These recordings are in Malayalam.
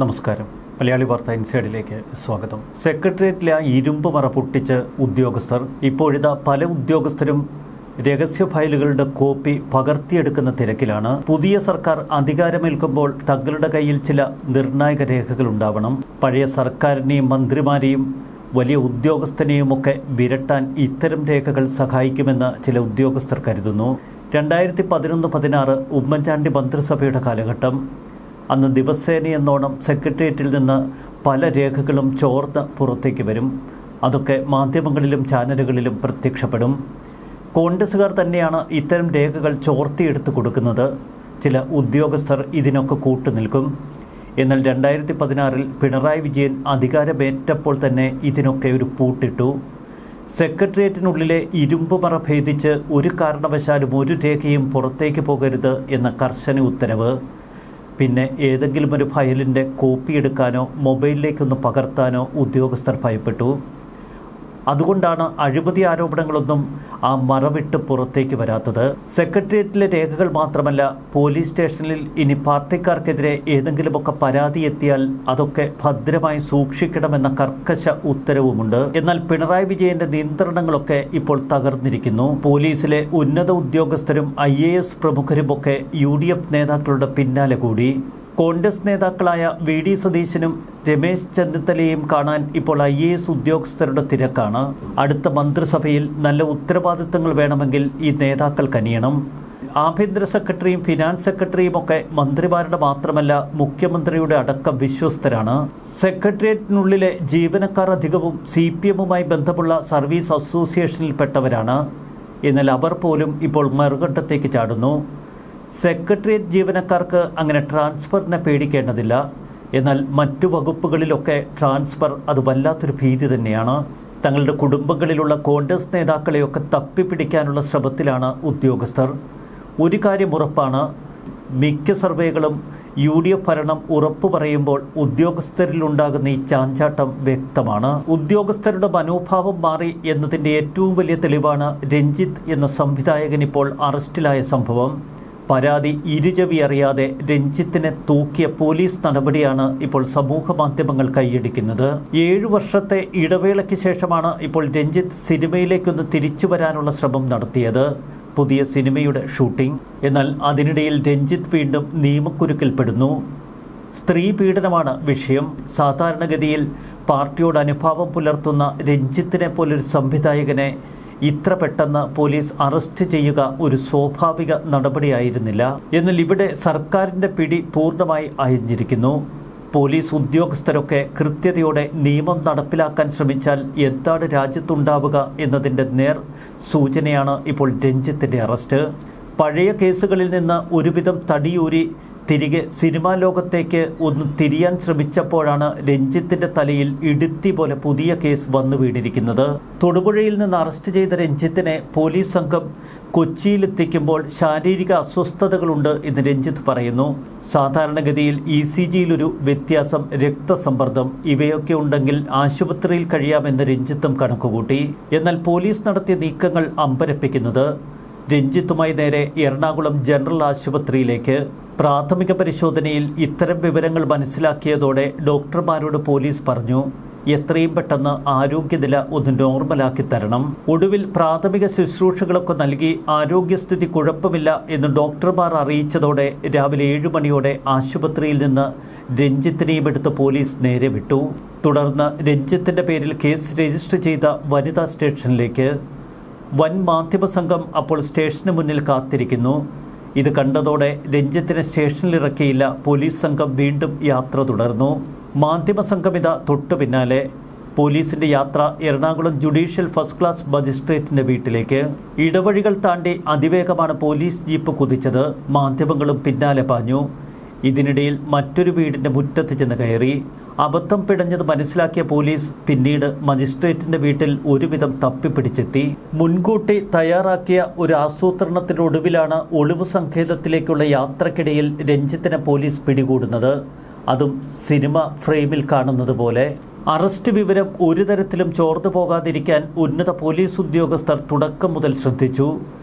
നമസ്കാരം. മലയാളി വാർത്ത ഇൻസൈഡിലേക്ക് സ്വാഗതം. സെക്രട്ടേറിയറ്റിലെ ഇരുമ്പ് മറ പൊട്ടിച്ച് ഉദ്യോഗസ്ഥർ. ഇപ്പോഴിതാ പല ഉദ്യോഗസ്ഥരും രഹസ്യ ഫയലുകളുടെ കോപ്പി പകർത്തിയെടുക്കുന്ന തിരക്കിലാണ്. പുതിയ സർക്കാർ അധികാരമേൽക്കുമ്പോൾ തങ്ങളുടെ കയ്യിൽ ചില നിർണായക രേഖകൾ ഉണ്ടാവണം. പഴയ സർക്കാരിനെയും മന്ത്രിമാരെയും വലിയ ഉദ്യോഗസ്ഥനെയുമൊക്കെ വിരട്ടാൻ ഇത്തരം രേഖകൾ സഹായിക്കുമെന്ന് ചില ഉദ്യോഗസ്ഥർ കരുതുന്നു. 2011-16 ഉമ്മൻചാണ്ടി മന്ത്രിസഭയുടെ കാലഘട്ടം. അന്ന് ദിവസേനയെന്നോണം സെക്രട്ടേറിയറ്റിൽ നിന്ന് പല രേഖകളും ചോർന്ന് പുറത്തേക്ക് വരും. അതൊക്കെ മാധ്യമങ്ങളിലും ചാനലുകളിലും പ്രത്യക്ഷപ്പെടും. കോൺഗ്രസുകാർ തന്നെയാണ് ഇത്തരം രേഖകൾ ചോർത്തിയെടുത്ത് കൊടുക്കുന്നത്. ചില ഉദ്യോഗസ്ഥർ ഇതിനൊക്കെ കൂട്ടുനിൽക്കും. എന്നാൽ 2016 പിണറായി വിജയൻ അധികാരമേറ്റപ്പോൾ തന്നെ ഇതിനൊക്കെ ഒരു പൂട്ടിട്ടു. സെക്രട്ടേറിയറ്റിനുള്ളിലെ ഇരുമ്പ് മറ ഭേദിച്ച് ഒരു കാരണവശാലും ഒരു രേഖയും പുറത്തേക്ക് പോകരുത് എന്ന കർശന ഉത്തരവ്. പിന്നെ ഏതെങ്കിലും ഒരു ഫയലിൻ്റെ കോപ്പി എടുക്കാനോ മൊബൈലിലേക്കൊന്ന് പകർത്താനോ ഉദ്യോഗസ്ഥർ ഭയപ്പെട്ടു. അതുകൊണ്ടാണ് അഴിമതി ആരോപണങ്ങളൊന്നും ആ മറവിട്ട് പുറത്തേക്ക് വരാത്തത്. സെക്രട്ടേറിയറ്റിലെ രേഖകൾ മാത്രമല്ല, പോലീസ് സ്റ്റേഷനിൽ ഇനി പാർട്ടിക്കാർക്കെതിരെ ഏതെങ്കിലുമൊക്കെ പരാതി എത്തിയാൽ അതൊക്കെ ഭദ്രമായി സൂക്ഷിക്കണമെന്ന കർക്കശ ഉത്തരവുമുണ്ട്. എന്നാൽ പിണറായി വിജയന്റെ നിയന്ത്രണങ്ങളൊക്കെ ഇപ്പോൾ തകർന്നിരിക്കുന്നു. പോലീസിലെ ഉന്നത ഉദ്യോഗസ്ഥരും IAS പ്രമുഖരുമൊക്കെ UDF നേതാക്കളുടെ പിന്നാലെ കൂടി. കോൺഗ്രസ് നേതാക്കളായ VD സതീശനും രമേശ് ചെന്നിത്തലയും കാണാൻ ഇപ്പോൾ IAS ഉദ്യോഗസ്ഥരുടെ തിരക്കാണ്. അടുത്ത മന്ത്രിസഭയിൽ നല്ല ഉത്തരവാദിത്തങ്ങൾ വേണമെങ്കിൽ ഈ നേതാക്കൾ കനിയണം. ആഭ്യന്തര സെക്രട്ടറിയും ഫിനാൻസ് സെക്രട്ടറിയും ഒക്കെ മന്ത്രിമാരുടെ മാത്രമല്ല മുഖ്യമന്ത്രിയുടെ അടക്കം വിശ്വസ്തരാണ്. സെക്രട്ടേറിയറ്റിനുള്ളിലെ ജീവനക്കാർ അധികവും CPM-മായി ബന്ധമുള്ള സർവീസ് അസോസിയേഷനിൽപ്പെട്ടവരാണ്. എന്നാൽ അവർ പോലും ഇപ്പോൾ മറുകണ്ഠത്തേക്ക് ചാടുന്നു. സെക്രട്ടേറിയറ്റ് ജീവനക്കാർക്ക് അങ്ങനെ ട്രാൻസ്ഫറിനെ പേടിക്കേണ്ടതില്ല. എന്നാൽ മറ്റു വകുപ്പുകളിലൊക്കെ ട്രാൻസ്ഫർ അത് വല്ലാത്തൊരു ഭീതി തന്നെയാണ്. തങ്ങളുടെ കുടുംബങ്ങളിലുള്ള കോൺഗ്രസ് നേതാക്കളെയൊക്കെ തപ്പിപ്പിടിക്കാനുള്ള ശ്രമത്തിലാണ് ഉദ്യോഗസ്ഥർ. ഒരു കാര്യം ഉറപ്പാണ്, മിക്ക സർവേകളും UDF ഭരണം ഉറപ്പു പറയുമ്പോൾ ഉദ്യോഗസ്ഥരിലുണ്ടാകുന്ന ഈ ചാഞ്ചാട്ടം വ്യക്തമാണ്. ഉദ്യോഗസ്ഥരുടെ മനോഭാവം മാറി എന്നതിൻ്റെ ഏറ്റവും വലിയ തെളിവാണ് രഞ്ജിത്ത് എന്ന സംവിധായകൻ ഇപ്പോൾ അറസ്റ്റിലായ സംഭവം. പരാതി ഇരുചെവി അറിയാതെ രഞ്ജിത്തിനെ തൂക്കിയ പോലീസ് നടപടിയാണ് ഇപ്പോൾ സമൂഹ മാധ്യമങ്ങൾ കൈയടിക്കുന്നത്. 7 വർഷത്തെ ഇടവേളയ്ക്ക് ശേഷമാണ് ഇപ്പോൾ രഞ്ജിത്ത് സിനിമയിലേക്കൊന്ന് തിരിച്ചു വരാനുള്ള ശ്രമം നടത്തിയത്. പുതിയ സിനിമയുടെ ഷൂട്ടിംഗ്. എന്നാൽ അതിനിടയിൽ രഞ്ജിത്ത് വീണ്ടും നിയമക്കുരുക്കിൽപ്പെടുന്നു. സ്ത്രീ പീഡനമാണ് വിഷയം. സാധാരണഗതിയിൽ പാർട്ടിയോട് അനുഭാവം പുലർത്തുന്ന രഞ്ജിത്തിനെ പോലൊരു സംവിധായകനെ ഇത്ര പെട്ടെന്ന് പോലീസ് അറസ്റ്റ് ചെയ്യുക ഒരു സ്വാഭാവിക നടപടിയായിരുന്നില്ല. എന്നാൽ ഇവിടെ സർക്കാരിൻ്റെ പിടി പൂർണ്ണമായി അയഞ്ഞിരിക്കുന്നു. പോലീസ് ഉദ്യോഗസ്ഥരൊക്കെ കൃത്യതയോടെ നിയമം നടപ്പിലാക്കാൻ ശ്രമിച്ചാൽ എന്താണ് രാജ്യത്തുണ്ടാവുക എന്നതിൻ്റെ നേർ സൂചനയാണ് ഇപ്പോൾ രഞ്ജിത്തിൻ്റെ അറസ്റ്റ്. പഴയ കേസുകളിൽ നിന്ന് ഒരുവിധം തടിയൂരി തിരികെ സിനിമാ ലോകത്തേക്ക് ഒന്ന് തിരിയാൻ ശ്രമിച്ചപ്പോഴാണ് രഞ്ജിത്തിൻ്റെ തലയിൽ ഇടുത്തി പോലെ പുതിയ കേസ് വന്നു വീണിരിക്കുന്നത്. തൊടുപുഴയിൽ നിന്ന് അറസ്റ്റ് ചെയ്ത രഞ്ജിത്തിനെ പോലീസ് സംഘം കൊച്ചിയിലെത്തിക്കുമ്പോൾ ശാരീരിക അസ്വസ്ഥതകളുണ്ട് എന്ന് രഞ്ജിത്ത് പറയുന്നു. സാധാരണഗതിയിൽ ECGയിലൊരു വ്യത്യാസം, രക്തസമ്മർദ്ദം ഇവയൊക്കെ ഉണ്ടെങ്കിൽ ആശുപത്രിയിൽ കഴിയാമെന്ന് രഞ്ജിത്തും കണക്കുകൂട്ടി. എന്നാൽ പോലീസ് നടത്തിയ നീക്കങ്ങൾ അമ്പരപ്പിക്കുന്നത്. രഞ്ജിത്തുമായി നേരെ എറണാകുളം ജനറൽ ആശുപത്രിയിലേക്ക്. പ്രാഥമിക പരിശോധനയിൽ ഇത്തരം വിവരങ്ങൾ മനസ്സിലാക്കിയതോടെ ഡോക്ടർമാരോട് പോലീസ് പറഞ്ഞു, എത്രയും പെട്ടെന്ന് ആരോഗ്യനില ഒന്ന് നോർമലാക്കി തരണം. ഒടുവിൽ പ്രാഥമിക ശുശ്രൂഷകളൊക്കെ നൽകി ആരോഗ്യസ്ഥിതി കുഴപ്പമില്ല എന്ന് ഡോക്ടർമാർ അറിയിച്ചതോടെ രാവിലെ 7 മണിയോടെ ആശുപത്രിയിൽ നിന്ന് രഞ്ജിത്തിനെയും എടുത്ത് പോലീസ് നേരെ വിട്ടു. തുടർന്ന് രഞ്ജിത്തിൻ്റെ പേരിൽ കേസ് രജിസ്റ്റർ ചെയ്ത വനിതാ സ്റ്റേഷനിലേക്ക്. വൻ മാധ്യമ സംഘം അപ്പോൾ സ്റ്റേഷന് മുന്നിൽ കാത്തിരിക്കുന്നു. ഇത് കണ്ടതോടെ രഞ്ജിത്തിനെ സ്റ്റേഷനിലിറക്കിയില്ല. പോലീസ് സംഘം വീണ്ടും യാത്ര തുടർന്നു. മാധ്യമ സംഘം ഇതാ തൊട്ടു പിന്നാലെ. പോലീസിന്റെ യാത്ര എറണാകുളം ജുഡീഷ്യൽ ഫസ്റ്റ് ക്ലാസ് മജിസ്ട്രേറ്റിന്റെ വീട്ടിലേക്ക്. ഇടവഴികൾ താണ്ടി അതിവേഗമാണ് പോലീസ് ജീപ്പ് കുതിച്ചത്. മാധ്യമങ്ങളും പിന്നാലെ പാഞ്ഞു. ഇതിനിടയിൽ മറ്റൊരു വീടിന്റെ മുറ്റത്ത് ചെന്ന് കയറി. അബദ്ധം പിടഞ്ഞത് മനസ്സിലാക്കിയ പോലീസ് പിന്നീട് മജിസ്ട്രേറ്റിന്റെ വീട്ടിൽ ഒരുവിധം തപ്പിപ്പിടിച്ചെത്തി. മുൻകൂട്ടി തയ്യാറാക്കിയ ഒരു ആസൂത്രണത്തിനൊടുവിലാണ് ഒളിവ് സങ്കേതത്തിലേക്കുള്ള യാത്രക്കിടയിൽ രഞ്ജിത്തിനെ പോലീസ് പിടികൂടുന്നത്. അതും സിനിമ ഫ്രെയിമിൽ കാണുന്നത് പോലെ. അറസ്റ്റ് വിവരം ഒരു തരത്തിലും ചോർന്നു പോകാതിരിക്കാൻ ഉന്നത പോലീസ് ഉദ്യോഗസ്ഥർ തുടക്കം മുതൽ ശ്രദ്ധിച്ചു.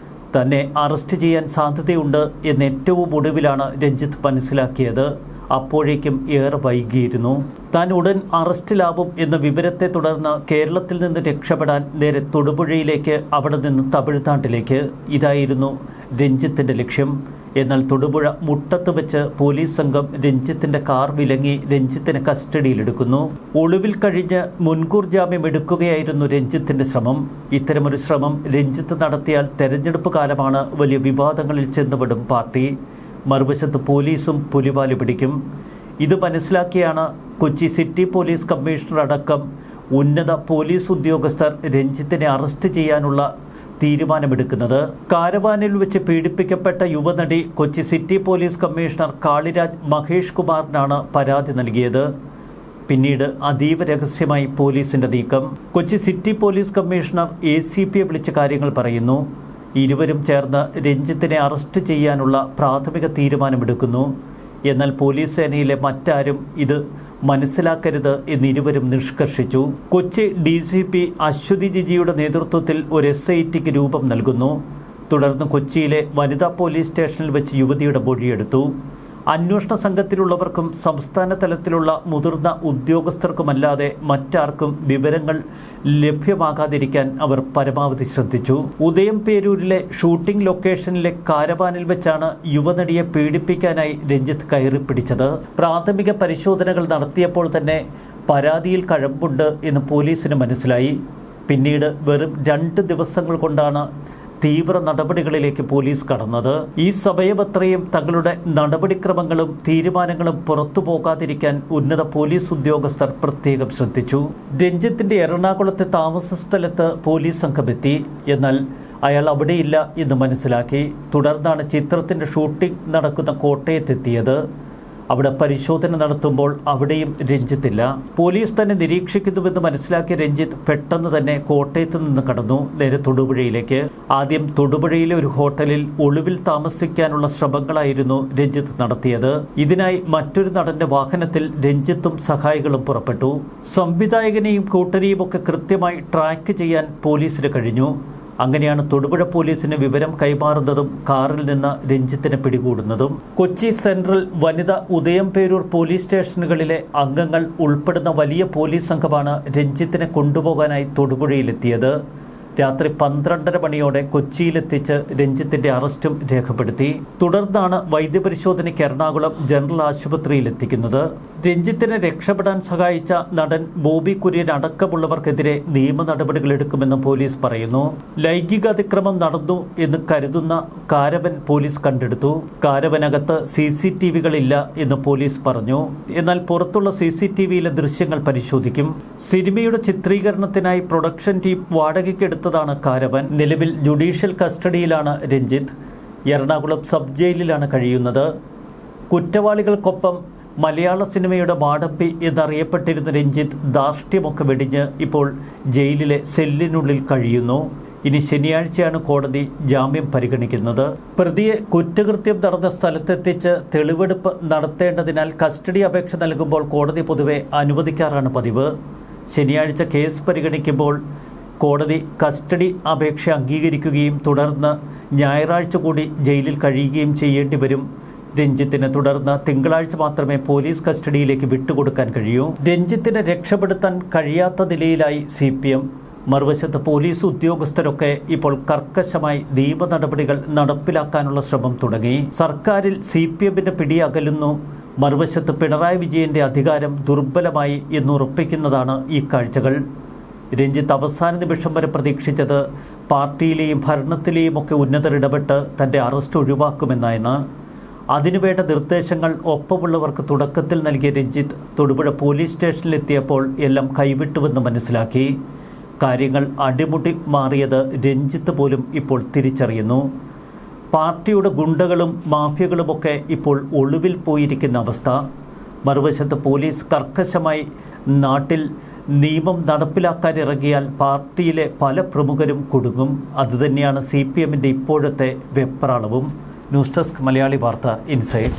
തന്നെ അറസ്റ്റ് ചെയ്യാൻ സാധ്യതയുണ്ട് എന്ന് ഏറ്റവും ഒടുവിലാണ് രഞ്ജിത്ത് മനസ്സിലാക്കിയത്. അപ്പോഴേക്കും ഏറെ വൈകിയിരുന്നു. താൻ ഉടൻ അറസ്റ്റിലാവും എന്ന വിവരത്തെ തുടർന്ന് കേരളത്തിൽ നിന്ന് രക്ഷപ്പെടാൻ നേരെ തൊടുപുഴയിലേക്ക്, അവിടെ നിന്ന് തമിഴ്നാട്ടിലേക്ക്. ഇതായിരുന്നു രഞ്ജിത്തിൻ്റെ ലക്ഷ്യം. എന്നാൽ തൊടുപുഴ മുട്ടത്ത് വെച്ച് പോലീസ് സംഘം രഞ്ജിത്തിൻ്റെ കാർ വിലങ്ങി രഞ്ജിത്തിനെ കസ്റ്റഡിയിലെടുക്കുന്നു. ഒളിവിൽ കഴിഞ്ഞ് മുൻകൂർ ജാമ്യം എടുക്കുകയായിരുന്നു രഞ്ജിത്തിൻ്റെ ശ്രമം. ഇത്തരമൊരു ശ്രമം രഞ്ജിത്ത് നടത്തിയാൽ തെരഞ്ഞെടുപ്പ് കാലമാണ് വലിയ വിവാദങ്ങളിൽ ചെന്നുപെടും പാർട്ടി. മറുവശത്ത് പോലീസും പുലിവാല് പിടിക്കും. ഇത് മനസ്സിലാക്കിയാണ് കൊച്ചി സിറ്റി പോലീസ് കമ്മീഷണർ അടക്കം ഉന്നത പോലീസ് ഉദ്യോഗസ്ഥർ രഞ്ജിത്തിനെ അറസ്റ്റ് ചെയ്യാനുള്ള തീരുമാനമെടുക്കുന്നത്. കാരവാനിൽ വെച്ച് പീഡിപ്പിക്കപ്പെട്ട യുവനടി Kochi city police commissioner Kaliraj Mahesh കുമാറിനാണ് പരാതി നൽകിയത്. പിന്നീട് അതീവ രഹസ്യമായി പോലീസിന്റെ നീക്കം. കൊച്ചി സിറ്റി പോലീസ് കമ്മീഷണർ ACPയെ വിളിച്ച് കാര്യങ്ങൾ പറയുന്നു. ഇരുവരും ചേർന്ന് രഞ്ജിത്തിനെ അറസ്റ്റ് ചെയ്യാനുള്ള പ്രാഥമിക തീരുമാനമെടുക്കുന്നു. എന്നാൽ പോലീസ് സേനയിലെ മറ്റാരും ഇത് മനസ്സിലാക്കരുത് എന്നിരുവരും നിഷ്കർഷിച്ചു. കൊച്ചി DCP അശ്വതി ജിജിയുടെ നേതൃത്വത്തിൽ ഒരു SITക്ക് രൂപം നൽകുന്നു. തുടർന്ന് കൊച്ചിയിലെ വനിതാ പോലീസ് സ്റ്റേഷനിൽ വെച്ച് യുവതിയുടെ മൊഴിയെടുത്തു. അന്വേഷണ സംഘത്തിലുള്ളവർക്കും സംസ്ഥാന തലത്തിലുള്ള മുതിർന്ന ഉദ്യോഗസ്ഥർക്കുമല്ലാതെ മറ്റാർക്കും വിവരങ്ങൾ ലഭ്യമാകാതിരിക്കാൻ അവർ പരമാവധി ശ്രദ്ധിച്ചു. ഉദയംപേരൂരിലെ ഷൂട്ടിംഗ് ലൊക്കേഷനിലെ കാരവാനിൽ വെച്ചാണ് യുവനടിയെ പീഡിപ്പിക്കാനായി രഞ്ജിത്ത് കയറിപ്പിടിച്ചത്. പ്രാഥമിക പരിശോധനകൾ നടത്തിയപ്പോൾ തന്നെ പരാതിയിൽ കഴമ്പുണ്ട് എന്ന് പോലീസിന് മനസ്സിലായി. പിന്നീട് വെറും 2 ദിവസങ്ങൾ കൊണ്ടാണ് തീവ്ര നടപടികളിലേക്ക് പോലീസ് കടന്നത്. ഈ സമയമത്രയും തങ്ങളുടെ നടപടിക്രമങ്ങളും തീരുമാനങ്ങളും പുറത്തു പോകാതിരിക്കാൻ ഉന്നത പോലീസ് ഉദ്യോഗസ്ഥർ പ്രത്യേകം ശ്രദ്ധിച്ചു. രഞ്ജിത്തിന്റെ എറണാകുളത്തെ താമസ സ്ഥലത്ത് പോലീസ് സംഘമെത്തി. എന്നാൽ അയാൾ അവിടെയില്ല എന്ന് മനസ്സിലാക്കി. തുടർന്നാണ് ചിത്രത്തിന്റെ ഷൂട്ടിംഗ് നടക്കുന്ന കോട്ടയത്തെത്തിയത്. അവിടെ പരിശോധന നടത്തുമ്പോൾ അവിടെയും രഞ്ജിത്തില്ല. പോലീസ് തന്നെ നിരീക്ഷിക്കുന്നുവെന്ന് മനസ്സിലാക്കിയ രഞ്ജിത്ത് പെട്ടെന്ന് തന്നെ കോട്ടയത്ത് നിന്ന് കടന്നു നേരെ തൊടുപുഴയിലേക്ക്. ആദ്യം തൊടുപുഴയിലെ ഒരു ഹോട്ടലിൽ ഒളിവിൽ താമസിക്കാനുള്ള ശ്രമങ്ങളായിരുന്നു രഞ്ജിത്ത് നടത്തിയത്. ഇതിനായി മറ്റൊരു നടന്റെ വാഹനത്തിൽ രഞ്ജിത്തും സഹായികളും പുറപ്പെട്ടു. സംവിധായകനെയും കൂട്ടരെയും ഒക്കെ കൃത്യമായി ട്രാക്ക് ചെയ്യാൻ പോലീസിന് കഴിഞ്ഞു. അങ്ങനെയാണ് തൊടുപുഴ പോലീസിന് വിവരം കൈമാറുന്നതും കാറിൽ നിന്ന് രഞ്ജിത്തിനെ പിടികൂടുന്നതും. കൊച്ചി സെൻട്രൽ, വനിത, ഉദയംപേരൂർ പോലീസ് സ്റ്റേഷനുകളിലെ അംഗങ്ങൾ ഉൾപ്പെടുന്ന വലിയ പോലീസ് സംഘമാണ് രഞ്ജിത്തിനെ കൊണ്ടുപോകാനായി തൊടുപുഴയിലെത്തിയത്. രാത്രി 12:30 മണിയോടെ കൊച്ചിയിലെത്തിച്ച് രഞ്ജിത്തിന്റെ അറസ്റ്റും രേഖപ്പെടുത്തി. തുടർന്നാണ് വൈദ്യപരിശോധനയ്ക്ക് എറണാകുളം ജനറൽ ആശുപത്രിയിൽ എത്തിക്കുന്നത്. രഞ്ജിത്തിനെ രക്ഷപ്പെടാൻ സഹായിച്ച നടൻ ബോബി കുര്യൻ അടക്കമുള്ളവർക്കെതിരെ നിയമ നടപടികളെടുക്കുമെന്ന് പോലീസ് പറയുന്നു. ലൈംഗിക അതിക്രമം നടന്നു എന്ന് കരുതുന്ന കാരവൻ പോലീസ് കണ്ടെടുത്തു. കാരവനകത്ത് CCTVകളില്ല എന്ന് പോലീസ് പറഞ്ഞു. എന്നാൽ പുറത്തുള്ള CCTVയിലെ ദൃശ്യങ്ങൾ പരിശോധിക്കും. സിനിമയുടെ ചിത്രീകരണത്തിനായി പ്രൊഡക്ഷൻ ടീം വാടകയ്ക്കെടുത്തതാണ് കാരവൻ. നിലവിൽ ജുഡീഷ്യൽ കസ്റ്റഡിയിലാണ് രഞ്ജിത്ത്. എറണാകുളം സബ് ജയിലിലാണ് കഴിയുന്നത്. കുറ്റവാളികൾക്കൊപ്പം മലയാള സിനിമയുടെ മാടമ്പി എന്നറിയപ്പെട്ടിരുന്ന രഞ്ജിത്ത് ധാർഷ്ട്യമൊക്കെ വെടിഞ്ഞ് ഇപ്പോൾ ജയിലിലെ സെല്ലിനുള്ളിൽ കഴിയുന്നു. ഇനി ശനിയാഴ്ചയാണ് കോടതി ജാമ്യം പരിഗണിക്കുന്നത്. പ്രതിയെ കുറ്റകൃത്യം നടന്ന സ്ഥലത്തെത്തിച്ച് തെളിവെടുപ്പ് നടത്തേണ്ടതിനാൽ കസ്റ്റഡി അപേക്ഷ നൽകുമ്പോൾ കോടതി പൊതുവെ അനുവദിക്കാറാണ് പതിവ്. ശനിയാഴ്ച കേസ് പരിഗണിക്കുമ്പോൾ കോടതി കസ്റ്റഡി അപേക്ഷ അംഗീകരിക്കുകയും തുടർന്ന് ഞായറാഴ്ച കൂടി ജയിലിൽ കഴിയുകയും ചെയ്യേണ്ടി വരും രഞ്ജിത്തിന്. തുടർന്ന് തിങ്കളാഴ്ച മാത്രമേ പോലീസ് കസ്റ്റഡിയിലേക്ക് വിട്ടുകൊടുക്കാൻ കഴിയൂ. രഞ്ജിത്തിനെ രക്ഷപ്പെടുത്താൻ കഴിയാത്ത നിലയിലായി CPM. മറുവശത്ത് പോലീസ് ഉദ്യോഗസ്ഥരൊക്കെ ഇപ്പോൾ കർക്കശമായി നിയമ നടപടികൾ നടപ്പിലാക്കാനുള്ള ശ്രമം തുടങ്ങി. സർക്കാരിൽ CPMന്റെ പിടി അകലുന്നു. മറുവശത്ത് പിണറായി വിജയന്റെ അധികാരം ദുർബലമായി എന്നുറപ്പിക്കുന്നതാണ് ഈ കാഴ്ചകൾ. രഞ്ജിത്ത് അവസാന നിമിഷം വരെ പ്രതീക്ഷിച്ചത് പാർട്ടിയിലെയും ഭരണത്തിലെയും ഒക്കെ ഉന്നതർ ഇടപെട്ട് തൻ്റെ അറസ്റ്റ് ഒഴിവാക്കുമെന്നാണ്. അതിനുവേണ്ട നിർദ്ദേശങ്ങൾ ഒപ്പമുള്ളവർക്ക് തുടക്കത്തിൽ നൽകിയ രഞ്ജിത്ത് തൊടുപുഴ പോലീസ് സ്റ്റേഷനിലെത്തിയപ്പോൾ എല്ലാം കൈവിട്ടുവെന്ന് മനസ്സിലാക്കി. കാര്യങ്ങൾ അടിമുടി മാറിയത് രഞ്ജിത്ത് പോലും ഇപ്പോൾ തിരിച്ചറിയുന്നു. പാർട്ടിയുടെ ഗുണ്ടകളും മാഫിയകളുമൊക്കെ ഇപ്പോൾ ഒളിവിൽ പോയിരിക്കുന്ന അവസ്ഥ. മറുവശത്ത് പോലീസ് കർക്കശമായി നാട്ടിൽ നിയമം നടപ്പിലാക്കാനിറങ്ങിയാൽ പാർട്ടിയിലെ പല പ്രമുഖരും കുടുങ്ങും. അതുതന്നെയാണ് CPMന്റെ ഇപ്പോഴത്തെ വെപ്രാളവും. ന്യൂസ് ഡെസ്ക് മലയാളി വാർത്ത ഇൻസൈഡ്.